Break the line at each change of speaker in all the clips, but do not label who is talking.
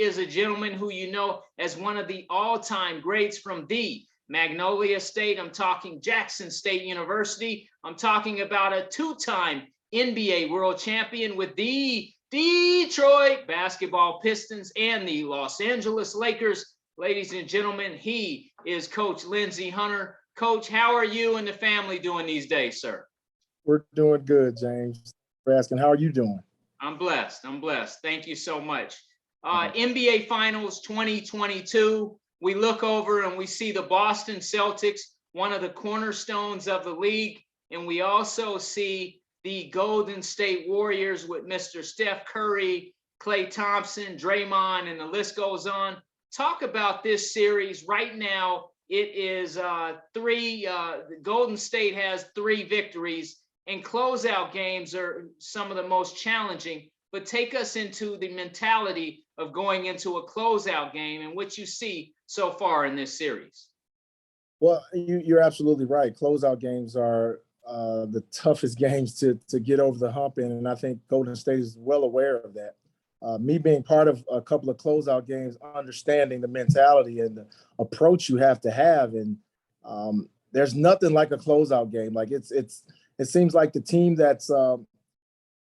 is a gentleman who you know as one of the all-time greats from the Magnolia State. I'm talking Jackson State University. I'm talking about a two-time NBA world champion with the Detroit basketball Pistons and the Los Angeles Lakers. Ladies and gentlemen, he is Coach Lindsey Hunter. Coach, how are you and the family doing these days, sir?
We're doing good, James. For asking, how are you doing?
I'm blessed. I'm blessed. Thank you so much. NBA Finals 2022. We look over and we see the Boston Celtics, one of the cornerstones of the league. And we also see the Golden State Warriors with Mr. Steph Curry, Klay Thompson, Draymond, and the list goes on. Talk about this series right now. It is Golden State has 3 victories, and closeout games are some of the most challenging. But take us into the mentality of going into a closeout game and what you see so far in this series.
Well, you're absolutely right. Closeout games are the toughest games to get over the hump in, and I think Golden State is well aware of that. Me being part of a couple of closeout games, understanding the mentality and the approach you have to have, and there's nothing like a closeout game. Like it seems like the team that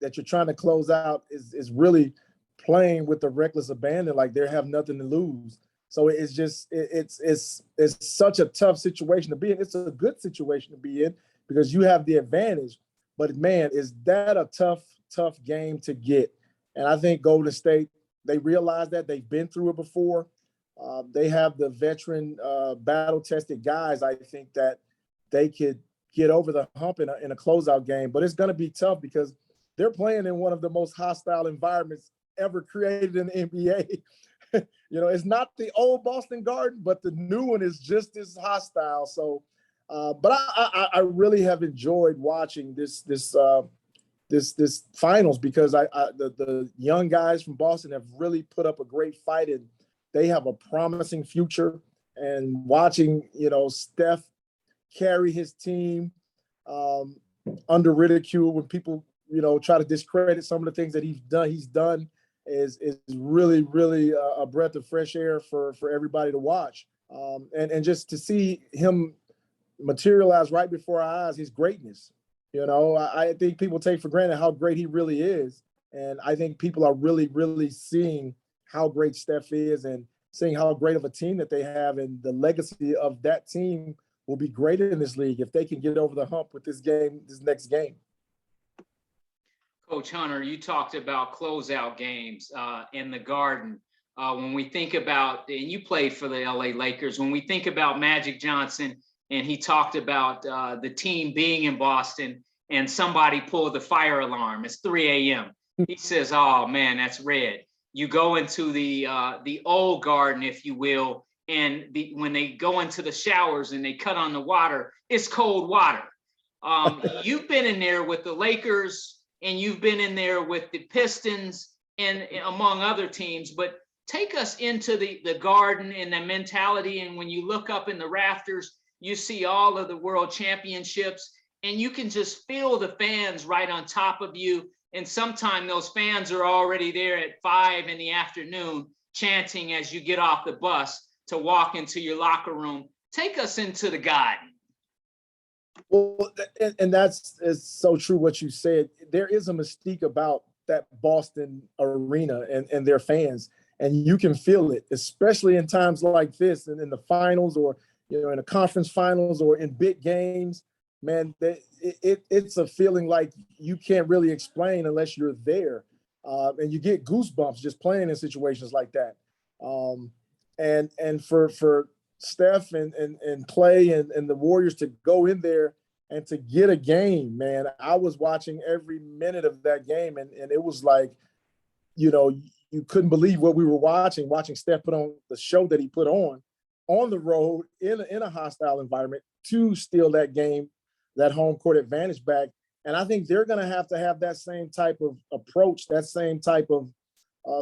you're trying to close out is really playing with the reckless abandon, like they have nothing to lose. So it's just it's such a tough situation to be in. It's a good situation to be in because you have the advantage, but man, is that a tough game to get. And I think Golden State, they realize that they've been through it before. They have the veteran, battle-tested guys. I think that they could get over the hump in a closeout game. But it's going to be tough because they're playing in one of the most hostile environments ever created in the NBA. It's not the old Boston Garden, but the new one is just as hostile. So, but I really have enjoyed watching this finals because the young guys from Boston have really put up a great fight and they have a promising future. And watching, Steph carry his team under ridicule when people, try to discredit some of the things that he's done is really, really a breath of fresh air for everybody to watch. And just to see him materialize right before our eyes, his greatness. I think people take for granted how great he really is. And I think people are really, really seeing how great Steph is and seeing how great of a team that they have. And the legacy of that team will be greater in this league if they can get over the hump with this next game.
Coach Hunter, you talked about closeout games in the Garden. When we think about, and you played for the LA Lakers, when we think about Magic Johnson, and he talked about the team being in Boston and somebody pulled the fire alarm. It's 3 a.m. He says, oh, man, that's red. You go into the old Garden, if you will, and when they go into the showers and they cut on the water, it's cold water. You've been in there with the Lakers and you've been in there with the Pistons and among other teams, but take us into the Garden and the mentality. And when you look up in the rafters, you see all of the world championships and you can just feel the fans right on top of you. And sometimes those fans are already there at 5 in the afternoon chanting as you get off the bus to walk into your locker room. Take us into the Garden.
Well, and that's so true what you said. There is a mystique about that Boston arena and their fans, and you can feel it, especially in times like this and in the finals or in the conference finals or in big games. Man, it's a feeling like you can't really explain unless you're there, and you get goosebumps just playing in situations like that. And for Steph and Klay and the Warriors to go in there and to get a game, man, I was watching every minute of that game, and it was like, you couldn't believe what we were watching Steph put on the show that he put on the road in a hostile environment to steal that game, that home court advantage back. And I think they're going to have that same type of approach, that same type of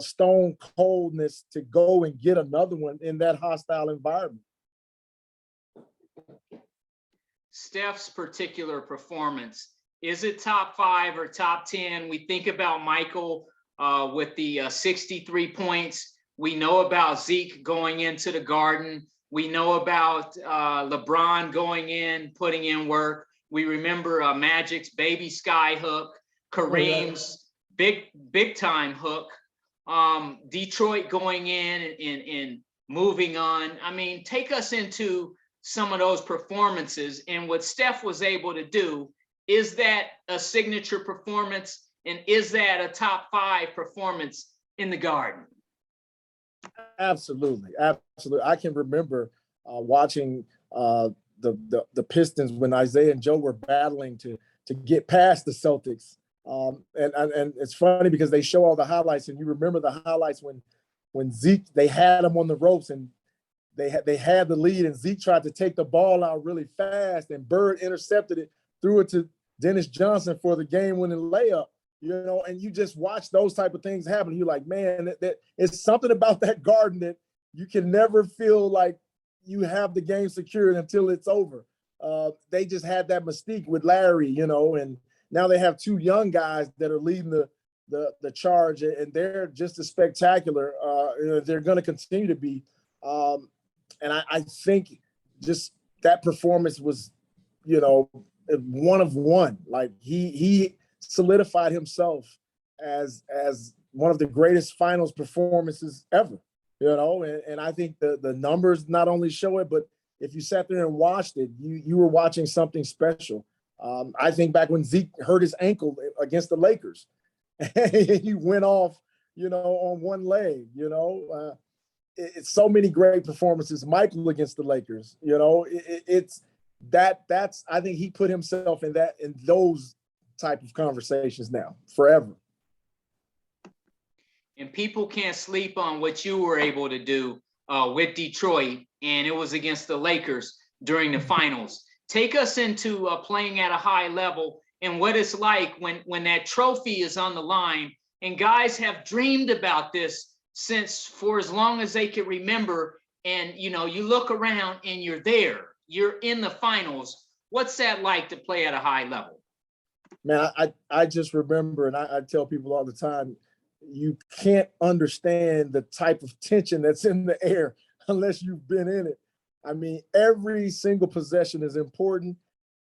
stone coldness to go and get another one in that hostile environment.
Steph's particular performance, is it top 5 or top 10? We think about Michael with the 63 points. We know about Zeke going into the Garden. We know about LeBron going in, putting in work. We remember Magic's baby sky hook, Kareem's big time hook, Detroit going in and moving on. I mean, take us into some of those performances and what Steph was able to do. Is that a signature performance, and is that a top 5 performance in the Garden?
Absolutely. I can remember watching the Pistons when Isaiah and Joe were battling to get past the Celtics. And it's funny because they show all the highlights, and you remember the highlights when Zeke, they had him on the ropes and they had the lead, and Zeke tried to take the ball out really fast, and Bird intercepted it, threw it to Dennis Johnson for the game-winning layup. And you just watch those type of things happen. You're like, man, that it's something about that Garden that you can never feel like you have the game secured until it's over. They just had that mystique with Larry, and now they have 2 young guys that are leading the charge, and they're just as spectacular. They're going to continue to be. And I think just that performance was, one of one. Like he solidified himself as one of the greatest finals performances ever, and I think the numbers not only show it, but if you sat there and watched it, you were watching something special. I think back when Zeke hurt his ankle against the Lakers, he went off, on one leg, it's so many great performances. Michael against the Lakers, that's I think he put himself in those type of conversations now forever.
And people can't sleep on what you were able to do with Detroit, and it was against the Lakers during the finals. Take us into playing at a high level and what it's like when that trophy is on the line, and guys have dreamed about this since for as long as they can remember. And, you look around and you're there, you're in the finals. What's that like to play at a high level?
Man, I just remember, and I tell people all the time, you can't understand the type of tension that's in the air unless you've been in it. I mean, every single possession is important.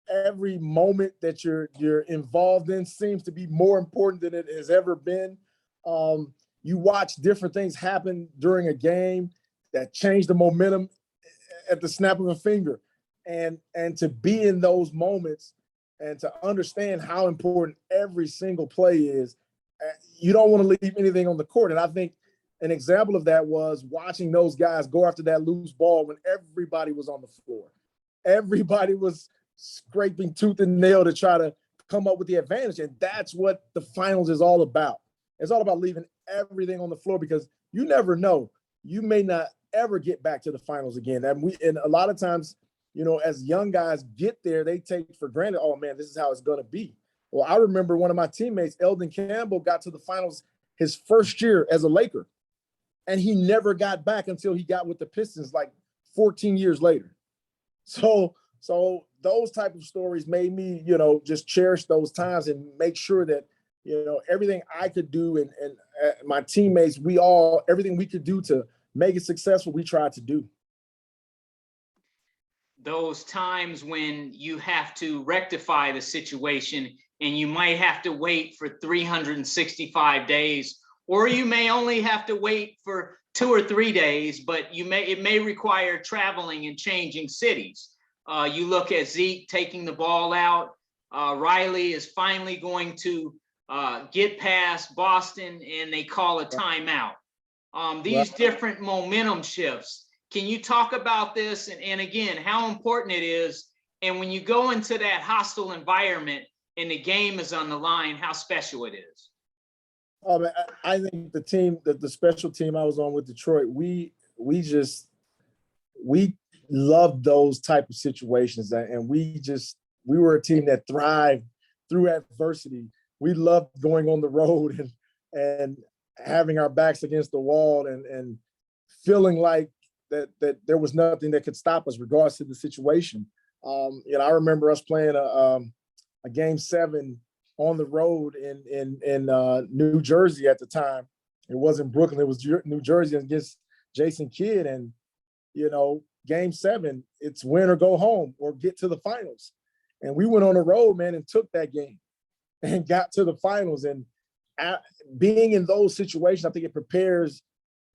Every moment that you're involved in seems to be more important than it has ever been. You watch different things happen during a game that change the momentum at the snap of a finger. And to be in those moments and to understand how important every single play is, you don't want to leave anything on the court. And I think an example of that was watching those guys go after that loose ball when everybody was on the floor. Everybody was scraping tooth and nail to try to come up with the advantage. And that's what the finals is all about. It's all about leaving everything on the floor, because you never know. You may not ever get back to the finals again. And a lot of times, as young guys get there, they take for granted, oh man, this is how it's going to be. Well, I remember one of my teammates, Eldon Campbell, got to the finals his first year as a Laker, and he never got back until he got with the Pistons like 14 years later. So those type of stories made me, just cherish those times and make sure that, everything I could do and my teammates, everything we could do to make it successful, we tried to do.
Those times when you have to rectify the situation and you might have to wait for 365 days, or you may only have to wait for 2 or 3 days, but it may require traveling and changing cities. You look at Zeke taking the ball out. Riley is finally going to get past Boston, and they call a timeout. These different momentum shifts. Can you talk about this? And again, how important it is. And when you go into that hostile environment and the game is on the line, how special it is.
I think the team, the special team I was on with Detroit, we loved those type of situations. And we were a team that thrived through adversity. We loved going on the road and having our backs against the wall and feeling like that there was nothing that could stop us regardless to the situation. I remember us playing a game 7 on the road in New Jersey at the time. It wasn't Brooklyn. It was New Jersey against Jason Kidd. And, game 7, it's win or go home or get to the finals. And we went on the road, man, and took that game and got to the finals. And being in those situations, I think it prepares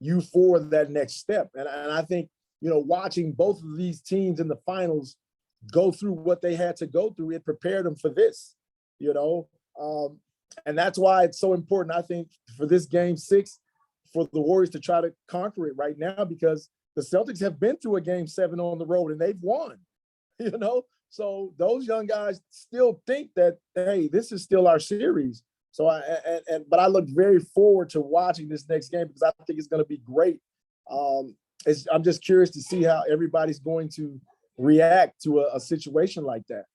you for that next step. And I think, watching both of these teams in the finals go through what they had to go through, it prepared them for this, and that's why it's so important, I think, for this game 6, for the Warriors to try to conquer it right now, because the Celtics have been through a game 7 on the road and they've won, So those young guys still think that, hey, this is still our series. So but I look very forward to watching this next game because I think it's going to be great. I'm just curious to see how everybody's going to react to a situation like that.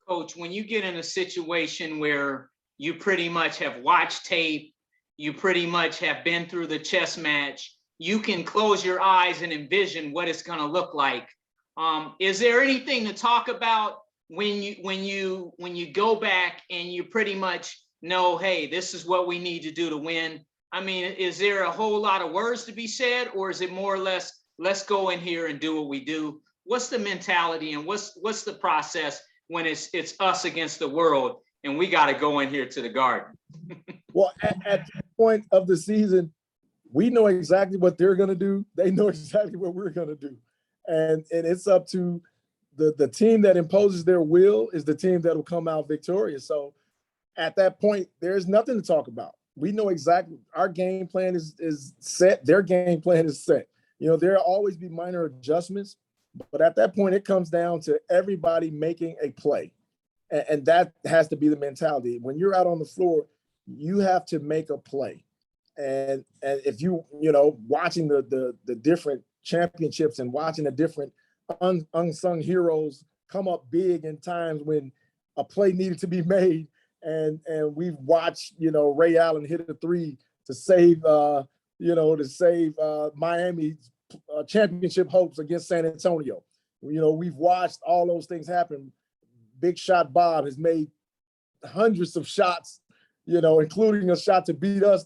Coach, when you get in a situation where you pretty much have watched tape, you pretty much have been through the chess match, you can close your eyes and envision what it's going to look like. Is there anything to talk about when you go back and you pretty much know, hey, this is what we need to do to win? I mean, is there a whole lot of words to be said, or is it more or less, let's go in here and do what we do? What's the mentality and what's the process when it's us against the world and we got to go in here to the Garden?
Well, at this point of the season, we know exactly what they're going to do. They know exactly what we're going to do. And it's up to the team that imposes their will is the team that will come out victorious. So at that point, there's nothing to talk about. We know exactly our game plan is set. Their game plan is set. There'll always be minor adjustments, but at that point, it comes down to everybody making a play. And that has to be the mentality. When you're out on the floor, you have to make a play. And if watching the different championships and watching the different unsung heroes come up big in times when a play needed to be made, and we've watched Ray Allen hit a 3 to save Miami's championship hopes against San Antonio. We've watched all those things happen. Big Shot Bob has made hundreds of shots, including a shot to beat us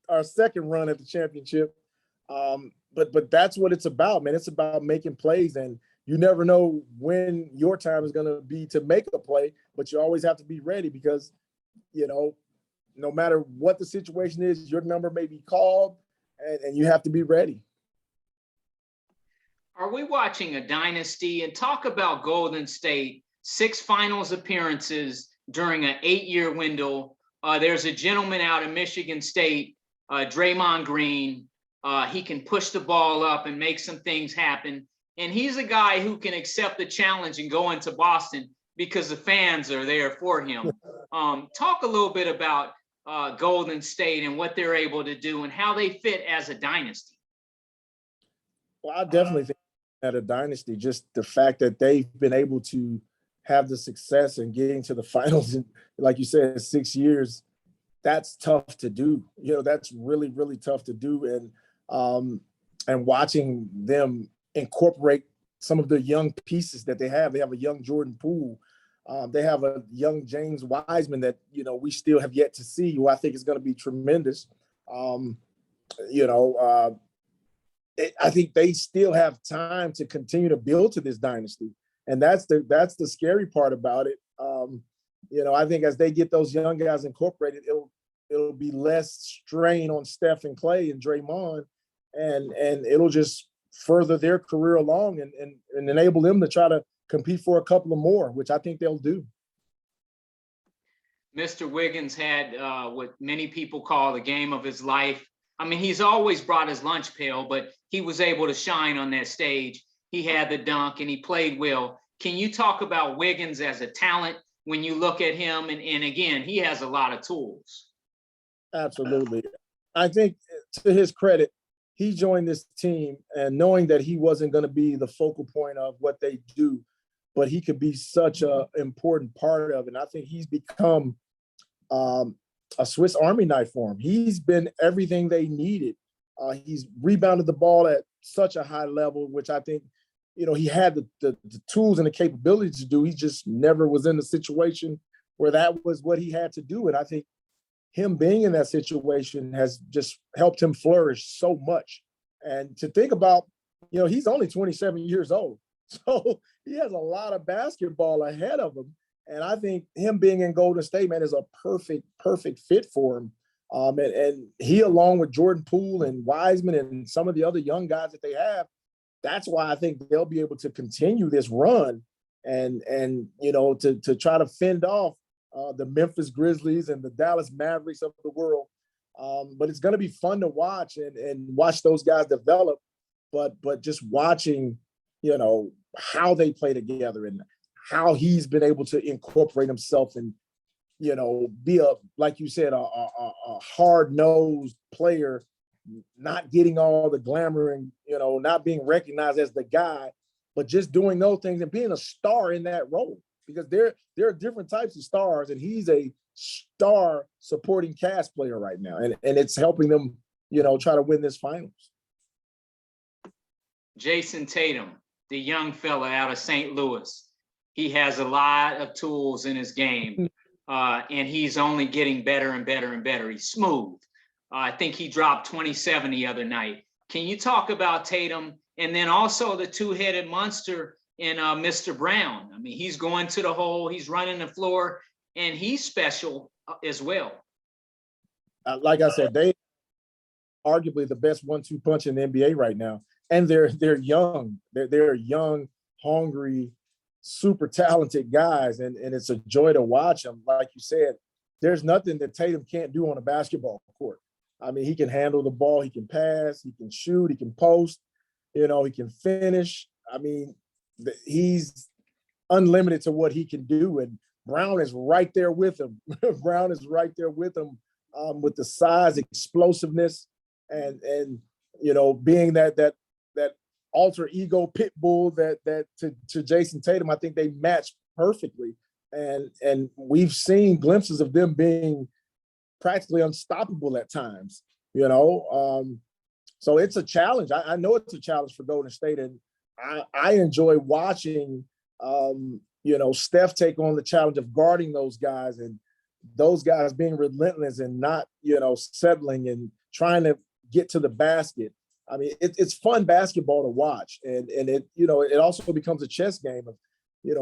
our second run at the championship. But that's what it's about, man. It's about making plays, and you never know when your time is going to be to make a play, but you always have to be ready because, no matter what the situation is, your number may be called, and you have to be ready.
Are we watching a dynasty? And talk about Golden State, 6 finals appearances during an 8-year window. There's a gentleman out of Michigan State, Draymond Green. He can push the ball up and make some things happen. And he's a guy who can accept the challenge and go into Boston because the fans are there for him. Talk a little bit about Golden State and what they're able to do and how they fit as a dynasty.
Well, I definitely think that a dynasty, just the fact that they've been able to have the success and getting to the finals in, like you said, 6 years, that's tough to do. That's really, really tough to do. And watching them incorporate some of the young pieces that they have a young Jordan Poole. They have a young James Wiseman that, we still have yet to see, who I think is going to be tremendous. I think they still have time to continue to build to this dynasty. And that's the scary part about it. I think as they get those young guys incorporated, it'll be less strain on Steph and Clay and Draymond, and it'll just further their career along and enable them to try to compete for a couple of more, which I think they'll do.
Mr. Wiggins had what many people call the game of his life. I mean, he's always brought his lunch pail, but he was able to shine on that stage. He had the dunk and he played well. Can you talk about Wiggins as a talent when you look at him? And again, he has a lot of tools.
Absolutely. I think to his credit, he joined this team and knowing that he wasn't going to be the focal point of what they do, but he could be such an important part of it. And I think he's become a Swiss Army knife for him. He's been everything they needed. He's rebounded the ball at such a high level, which I think, he had the tools and the capability to do. He just never was in the situation where that was what he had to do. And I think him being in that situation has just helped him flourish so much. And to think about, he's only 27 years old. So he has a lot of basketball ahead of him. And I think him being in Golden State, man, is a perfect fit for him. And he, along with Jordan Poole and Wiseman and some of the other young guys that they have, that's why I think they'll be able to continue this run and to try to fend off the Memphis Grizzlies and the Dallas Mavericks of the world. But it's going to be fun to watch and watch those guys develop. But just watching, how they play together and how he's been able to incorporate himself and, be like you said, a hard-nosed player, not getting all the glamour and, not being recognized as the guy, but just doing those things and being a star in that role. Because there are different types of stars, and he's a star supporting cast player right now. And it's helping them, try to win this finals.
Jason Tatum, the young fella out of St. Louis, he has a lot of tools in his game, and he's only getting better and better and better. He's smooth. I think he dropped 27 the other night. Can you talk about Tatum and then also the two-headed monster in Mr. Brown? I mean, he's going to the hole, he's running the floor, and he's special as well.
Like I said, they arguably the best 1-2 punch in the NBA right now. And they're young. They're young, hungry, super talented guys. And it's a joy to watch them. Like you said, there's nothing that Tatum can't do on a basketball court. I mean, he can handle the ball, he can pass, he can shoot, he can post, he can finish. I mean, he's unlimited to what he can do. And Brown is right there with him. Brown is right there with him with the size, explosiveness, and being that alter ego pit bull that to Jason Tatum. I think they match perfectly. And we've seen glimpses of them being practically unstoppable at times, so it's a challenge. I know it's a challenge for Golden State, and I enjoy watching, Steph take on the challenge of guarding those guys and those guys being relentless and not, settling and trying to get to the basket. I mean, it's fun basketball to watch, and it it also becomes a chess game of,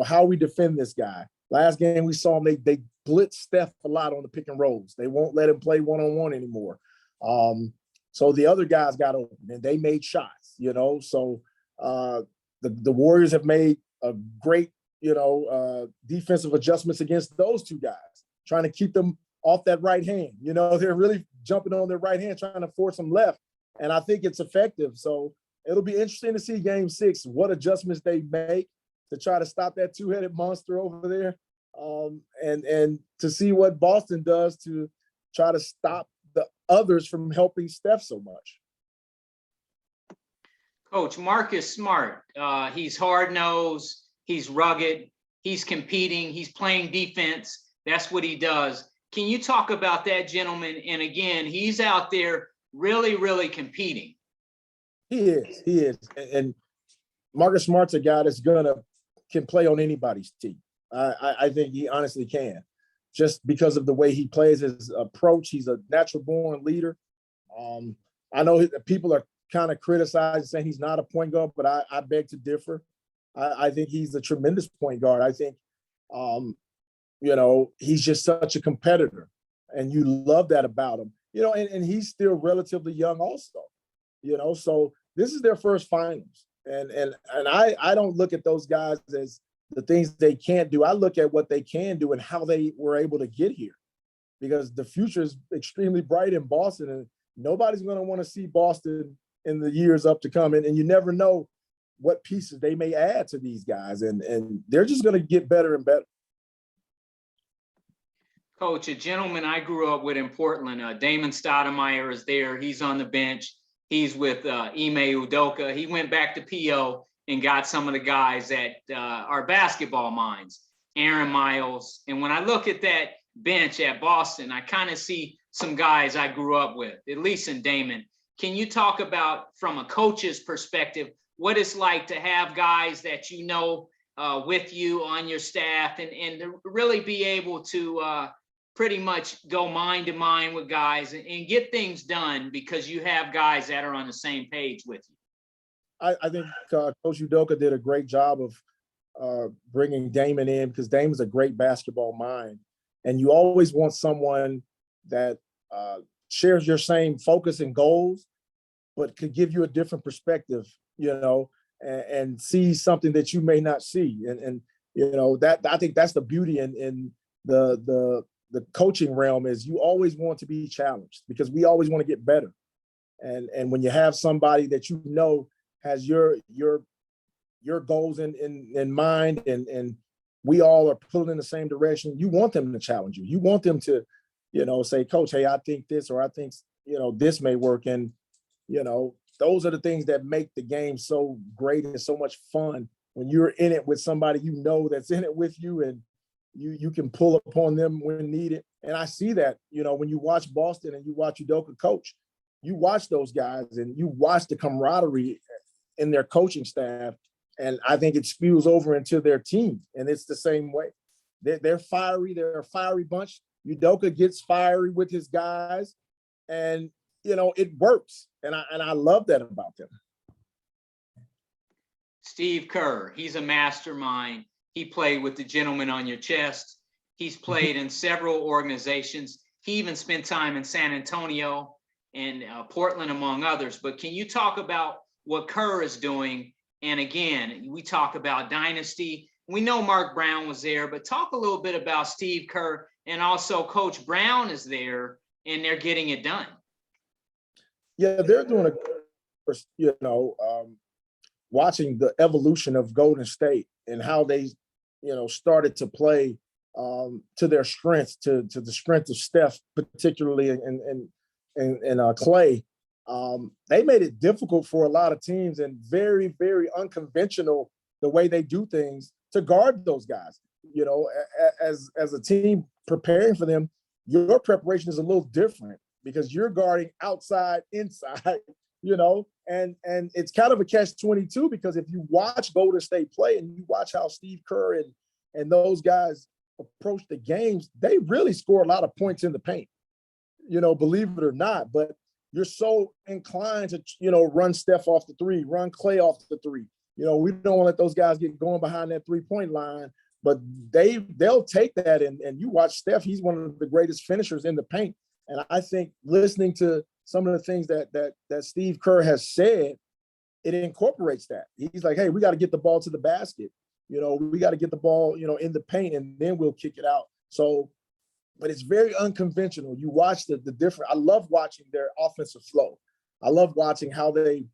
how we defend this guy. Last game we saw them, they blitz Steph a lot on the pick and rolls. They won't let him play one-on-one anymore. So the other guys got open and they made shots, So the Warriors have made a great, defensive adjustments against those two guys, trying to keep them off that right hand. They're really jumping on their right hand, trying to force them left. And I think it's effective. So it'll be interesting to see game 6, what adjustments they make to try to stop that two-headed monster over there. And to see what Boston does to try to stop the others from helping Steph so much.
Coach, Marcus Smart, he's hard-nosed, he's rugged, he's competing, he's playing defense. That's what he does. Can you talk about that gentleman? And again, he's out there really, really competing.
He is. And Marcus Smart's a guy that's can play on anybody's team. I think he honestly can, just because of the way he plays, his approach. He's a natural born leader. I know people are kind of criticizing, saying he's not a point guard, but I beg to differ. I think he's a tremendous point guard. I think, he's just such a competitor, and you love that about him. And he's still relatively young also, so this is their first finals. And I don't look at those guys as the things they can't do. I look at what they can do and how they were able to get here, because the future is extremely bright in Boston, and nobody's going to want to see Boston in the years up to come. And you never know what pieces they may add to these guys, and they're just going to get better and better.
Coach, a gentleman I grew up with in Portland, Damon Stoudemire is there. He's on the bench. He's with Ime Udoka. He went back to PO and got some of the guys that are basketball minds, Aaron Miles. And when I look at that bench at Boston, I kind of see some guys I grew up with, at least in Damon. Can you talk about, from a coach's perspective, what it's like to have guys that with you on your staff and to really be able to pretty much go mind to mind with guys and get things done because you have guys that are on the same page with you?
I think Coach Udoka did a great job of bringing Damon in, because Damon's a great basketball mind. And you always want someone that shares your same focus and goals, but could give you a different perspective, and see something that you may not see. And that I think that's the beauty in the coaching realm, is you always want to be challenged, because we always want to get better. And when you have somebody that has your goals in mind, and we all are pulling in the same direction, you want them to challenge you. You want them to, say, Coach, hey, I think this, or I think, this may work. And, those are the things that make the game so great and so much fun, when you're in it with somebody, that's in it with you, and you can pull upon them when needed. And I see that, when you watch Boston and you watch Udoka coach, you watch those guys and you watch the camaraderie in their coaching staff. And I think it spews over into their team. And it's the same way. They're fiery. They're a fiery bunch. Udoka gets fiery with his guys, and, it works. And I love that about them.
Steve Kerr, he's a mastermind. He played with the gentleman on your chest. He's played in several organizations. He even spent time in San Antonio and Portland, among others. But can you talk about what Kerr is doing? And again, we talk about dynasty. We know Mark Brown was there, but talk a little bit about Steve Kerr, and also Coach Brown is there, and they're getting it done.
Yeah, they're doing watching the evolution of Golden State and how they, started to play to their strengths, to the strength of Steph, particularly, and Clay. They made it difficult for a lot of teams, and very, very unconventional the way they do things to guard those guys. As a team preparing for them, your preparation is a little different, because you're guarding outside, inside, and it's kind of a catch-22, because if you watch Golden State play and you watch how Steve Kerr and those guys approach the games, they really score a lot of points in the paint, believe it or not. But you're so inclined to, run Steph off the three, run Clay off the three. We don't want to let those guys get going behind that three-point line, but they'll take that. And you watch Steph, he's one of the greatest finishers in the paint. And I think listening to some of the things that Steve Kerr has said, it incorporates that. He's like, hey, we got to get the ball to the basket. We got to get the ball, in the paint, and then we'll kick it out. So, but it's very unconventional. You watch the different. I love watching their offensive flow. I love watching how they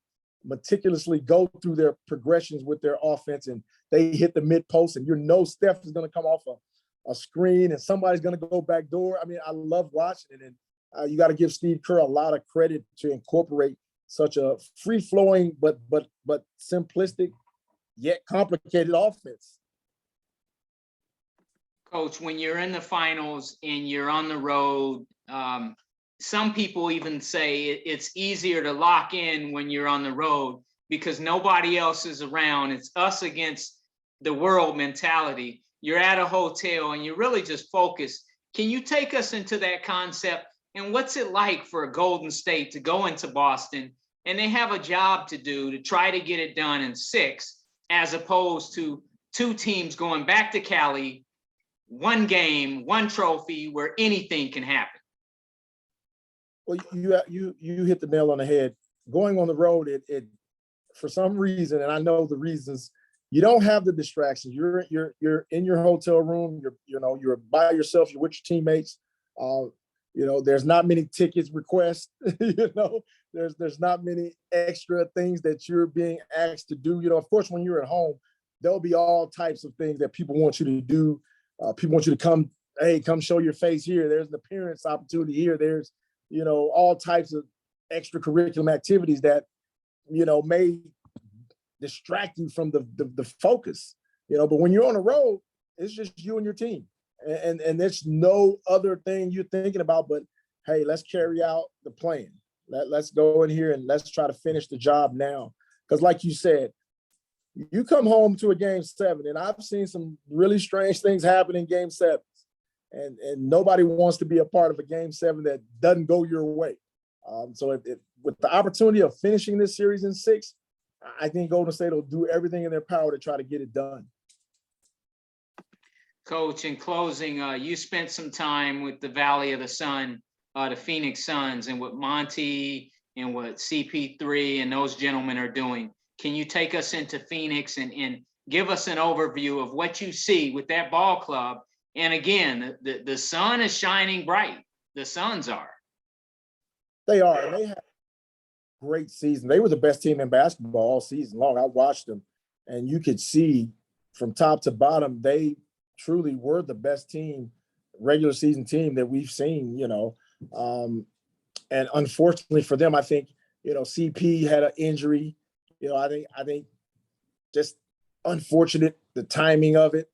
meticulously go through their progressions with their offense, and they hit the mid post, and Steph is going to come off a screen and somebody's going to go back door. I mean, I love watching it. And you got to give Steve Kerr a lot of credit to incorporate such a free-flowing but simplistic yet complicated offense.
Coach, when you're in the finals and you're on the road, some people even say it's easier to lock in when you're on the road because nobody else is around. It's us against the world mentality. You're at a hotel and you're really just focused. Can you take us into that concept? And what's it like for a Golden State to go into Boston and they have a job to do to try to get it done in 6, as opposed to 2 teams going back to Cali, 1 game, 1 trophy, where anything can happen?
Well, you hit the nail on the head. Going on the road, it for some reason, and I know the reasons, you don't have the distractions. You're in your hotel room. You're by yourself. You're with your teammates. There's not many tickets requests. There's not many extra things that you're being asked to do. Of course, when you're at home, there'll be all types of things that people want you to do. People want you to come. Hey, come show your face here. There's an appearance opportunity here. There's all types of extracurricular activities that may distract you from the focus. But when you're on the road, it's just you and your team. And there's no other thing you're thinking about but, hey, let's carry out the plan. Let's go in here and let's try to finish the job now. Because like you said, you come home to a game 7, and I've seen some really strange things happen in game 7s. and nobody wants to be a part of a game 7 that doesn't go your way. So with the opportunity of finishing this series in 6, I think Golden State will do everything in their power to try to get it done.
Coach, in closing, you spent some time with the Valley of the Sun, the Phoenix Suns, and what Monty and what CP3 and those gentlemen are doing. Can you take us into Phoenix and give us an overview of what you see with that ball club? And again, the sun is shining bright. The Suns are.
They are. And they had a great season. They were the best team in basketball all season long. I watched them, and you could see from top to bottom, they truly were the best team, regular season team that we've seen, and unfortunately for them, I think, CP had an injury. I think just unfortunate, the timing of it.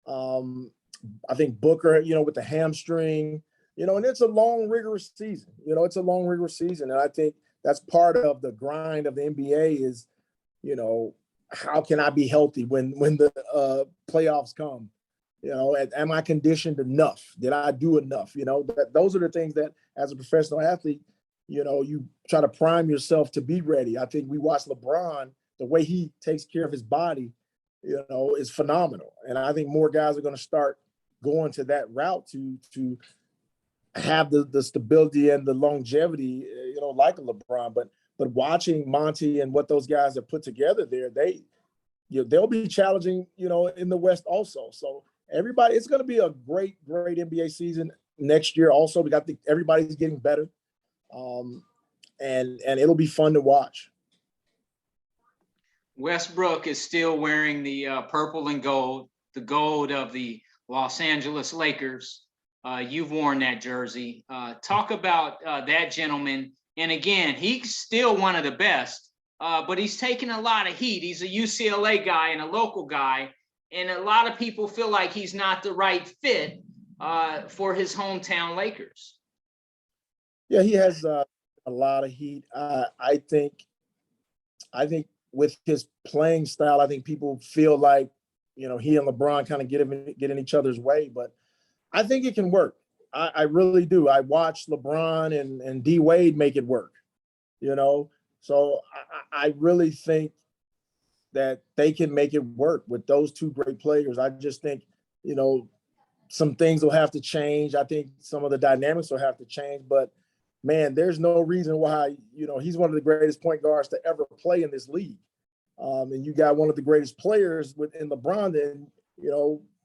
I think Booker, with the hamstring, and it's a long, rigorous season. And I think that's part of the grind of the NBA is, how can I be healthy when the playoffs come? Am I conditioned enough? Did I do enough? Those are the things that as a professional athlete, you try to prime yourself to be ready. I think we watch LeBron, the way he takes care of his body, is phenomenal. And I think more guys are going to start going to that route to have the stability and the longevity, like a LeBron. But watching Monty and what those guys have put together there, they'll be challenging, in the West also. So everybody, it's going to be a great, great NBA season next year. Also, everybody's getting better, and it'll be fun to watch.
Westbrook is still wearing the purple and gold, the gold of the Los Angeles Lakers. You've worn that jersey. Talk about that gentleman. And again, he's still one of the best, but he's taken a lot of heat. He's a UCLA guy and a local guy. And a lot of people feel like he's not the right fit for his hometown Lakers.
Yeah, he has a lot of heat. I think with his playing style, I think people feel like, he and LeBron kind of get in each other's way, but I think it can work. I really do. I watched LeBron and D Wade make it work, so I really think that they can make it work with those two great players. I just think, some things will have to change. I think some of the dynamics will have to change, but man, there's no reason why, he's one of the greatest point guards to ever play in this league. And you got one of the greatest players in LeBron, and,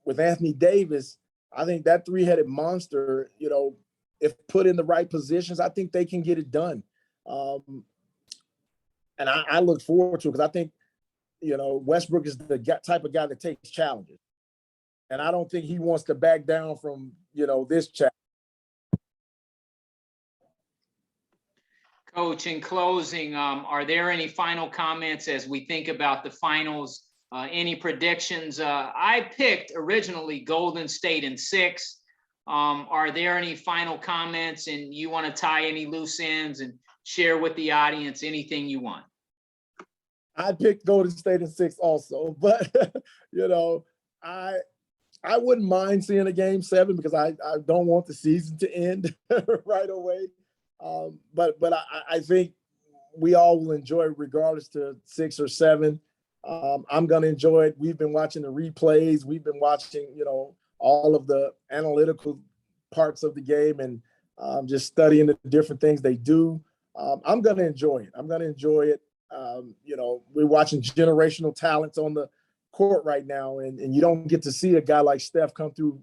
with Anthony Davis. I think that three-headed monster, if put in the right positions, I think they can get it done. And I look forward to it because I think, Westbrook is the type of guy that takes challenges. And I don't think he wants to back down from, this challenge.
Coach, in closing, are there any final comments as we think about the finals? Any predictions? I picked originally Golden State in 6. Are there any final comments, and you want to tie any loose ends and share with the audience anything you want?
I picked Golden State in 6 also, but I wouldn't mind seeing a game 7 because I don't want the season to end right away. But I think we all will enjoy it regardless to 6 or 7. I'm going to enjoy it. We've been watching the replays. We've been watching, all of the analytical parts of the game and just studying the different things they do. I'm going to enjoy it. We're watching generational talents on the court right now, and you don't get to see a guy like Steph come through,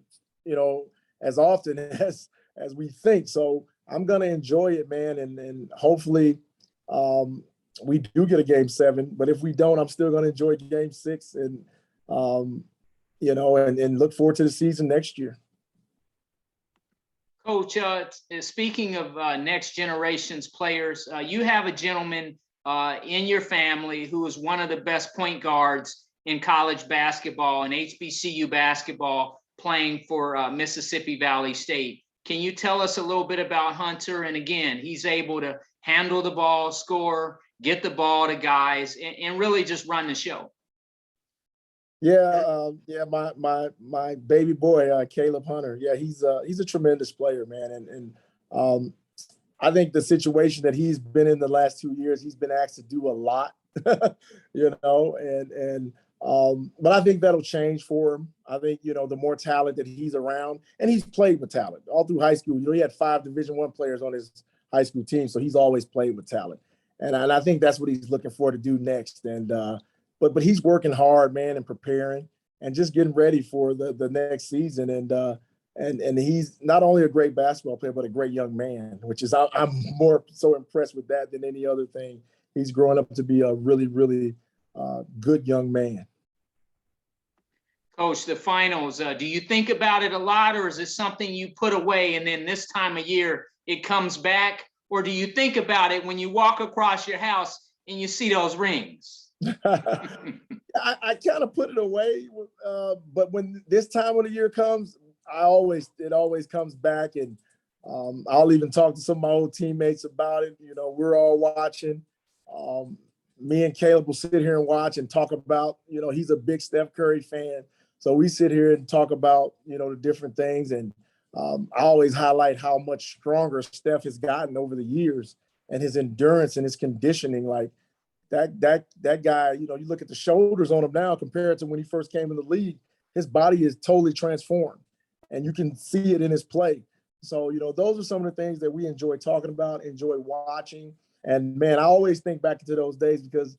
as often as we think. So I'm going to enjoy it, man. And hopefully we do get a game 7, but if we don't, I'm still going to enjoy game 6 and, and look forward to the season next year.
Coach, speaking of next generation's players, you have a gentleman in your family who is one of the best point guards in college basketball and HBCU basketball, playing for Mississippi Valley State. Can you tell us a little bit about Hunter? And again, he's able to handle the ball, score, get the ball to guys, and really just run the show.
Yeah. My baby boy, Caleb Hunter. Yeah, he's a tremendous player, man. Um, I think the situation that he's been in the last 2 years, he's been asked to do a lot, but I think that'll change for him. I think, the more talent that he's around, and he's played with talent all through high school. He had 5 Division I players on his high school team, so he's always played with talent. And I think that's what he's looking for to do next. But he's working hard, man, and preparing and just getting ready for the next season. And he's not only a great basketball player, but a great young man, which is I'm more so impressed with that than any other thing. He's growing up to be a really, really good young man.
Coach, the finals, do you think about it a lot, or is it something you put away and then this time of year it comes back? Or do you think about it when you walk across your house and you see those rings?
I kind of put it away, but when this time of the year comes, it always comes back, and I'll even talk to some of my old teammates about it. We're all watching. Me and Caleb will sit here and watch and talk about. He's a big Steph Curry fan, so we sit here and talk about the different things. And I always highlight how much stronger Steph has gotten over the years, and his endurance and his conditioning. Like that guy, you look at the shoulders on him now compared to when he first came in the league. His body is totally transformed, and you can see it in his play. So, those are some of the things that we enjoy talking about, enjoy watching. And man, I always think back to those days, because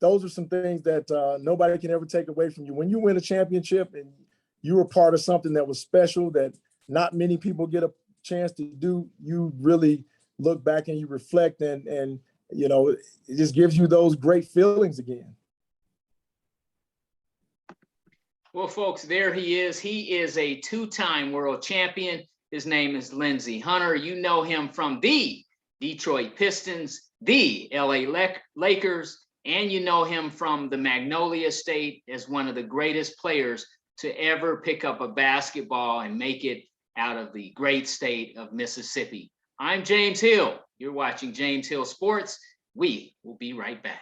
those are some things that nobody can ever take away from you. When you win a championship and you were part of something that was special, that not many people get a chance to do, you really look back and you reflect, and it just gives you those great feelings again.
Well, folks, there he is. He is a 2-time world champion. His name is Lindsey Hunter. You know him from the Detroit Pistons, the LA Lakers, and you know him from the Magnolia State as one of the greatest players to ever pick up a basketball and make it out of the great state of Mississippi. I'm James Hill. You're watching James Hill Sports. We will be right back.